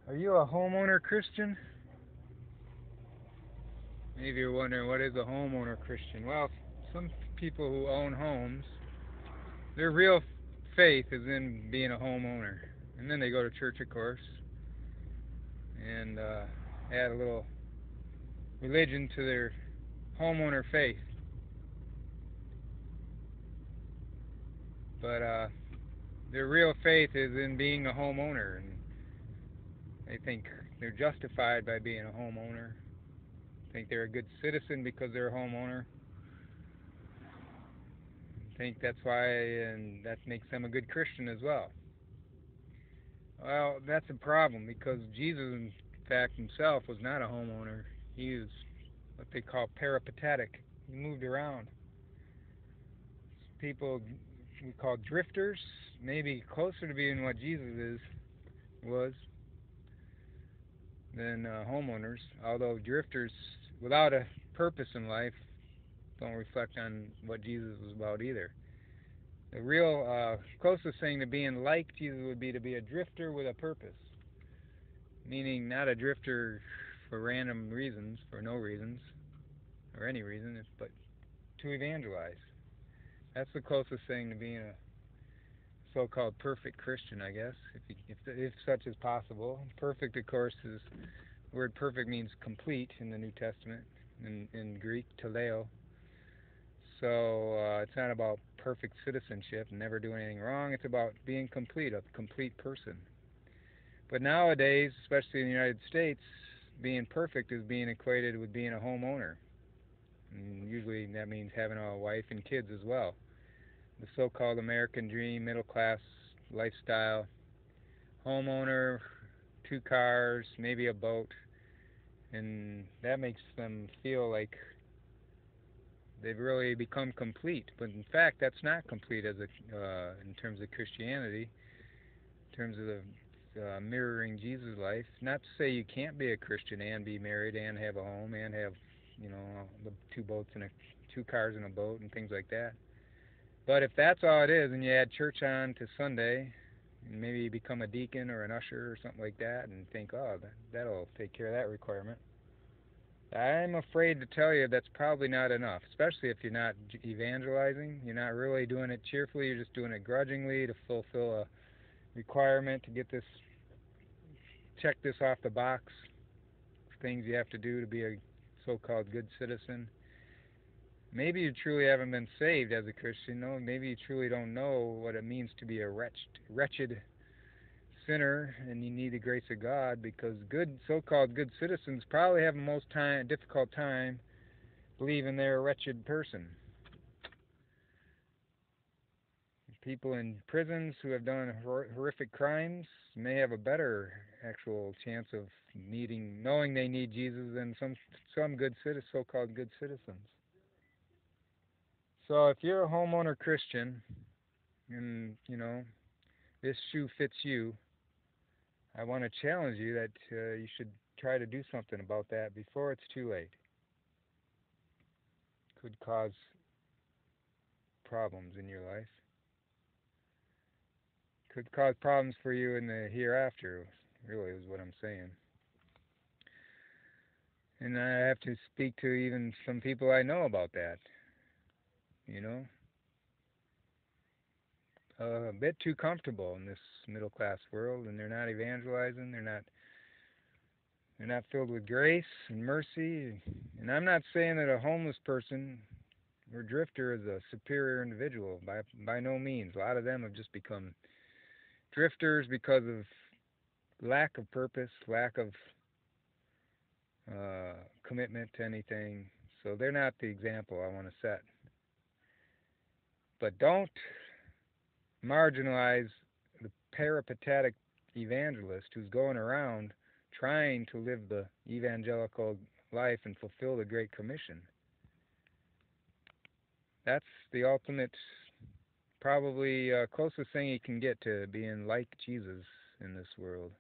Are you a homeowner Christian? Maybe you're wondering, what is a homeowner Christian? Well, some people who own homes, their real faith is in being a homeowner. And then they go to church, of course, and add a little religion to their homeowner faith. But their real faith is in being a homeowner, and they think they're justified by being a homeowner. Think they're a good citizen because they're a homeowner. Think that's why, and that makes them a good Christian as well. Well, that's a problem because Jesus, in fact, himself was not a homeowner. He was what they call peripatetic. He moved around. People we call drifters, maybe closer to being what Jesus was than homeowners. Although drifters without a purpose in life don't reflect on what Jesus was about either. The real closest thing to being like Jesus would be to be a drifter with a purpose, meaning not a drifter for random reasons, for no reasons, or any reason, but to evangelize. That's the closest thing to being a so-called perfect Christian, I guess, if such is possible. Perfect, of course, is the word perfect means complete in the New Testament, in Greek, teleo. So it's not about perfect citizenship and never doing anything wrong. It's about being complete, a complete person. But nowadays, especially in the United States, being perfect is being equated with being a homeowner. And usually that means having a wife and kids as well. The so-called American dream, middle class lifestyle, homeowner, two cars, maybe a boat, and that makes them feel like they've really become complete. But in fact, that's not complete in terms of Christianity, in terms of the mirroring Jesus' life. Not to say you can't be a Christian and be married and have a home and have, the two boats and two cars and a boat and things like that. But if that's all it is, and you add church on to Sunday, and maybe you become a deacon or an usher or something like that, and think, oh, that'll take care of that requirement. I'm afraid to tell you that's probably not enough, especially if you're not evangelizing. You're not really doing it cheerfully. You're just doing it grudgingly to fulfill a requirement to get this, check this off the box. Things you have to do to be a so-called good citizen. Maybe you truly haven't been saved as a Christian. No, maybe you truly don't know what it means to be a wretched sinner, and you need the grace of God, because good, so-called good citizens probably have the most difficult time believing they're a wretched person. People in prisons who have done horrific crimes may have a better actual chance of knowing they need Jesus than some good so-called good citizens. So if you're a homeowner Christian, and this shoe fits you, I want to challenge you that you should try to do something about that before it's too late. Could cause problems in your life. Could cause problems for you in the hereafter, really, is what I'm saying. And I have to speak to even some people I know about that. You know, a bit too comfortable in this middle class world, and they're not evangelizing. They're not filled with grace and mercy. And I'm not saying that a homeless person or drifter is a superior individual. By no means. A lot of them have just become drifters because of lack of purpose, lack of commitment to anything. So they're not the example I want to set. But don't marginalize the peripatetic evangelist who's going around trying to live the evangelical life and fulfill the Great Commission. That's the ultimate, probably closest thing you can get to being like Jesus in this world.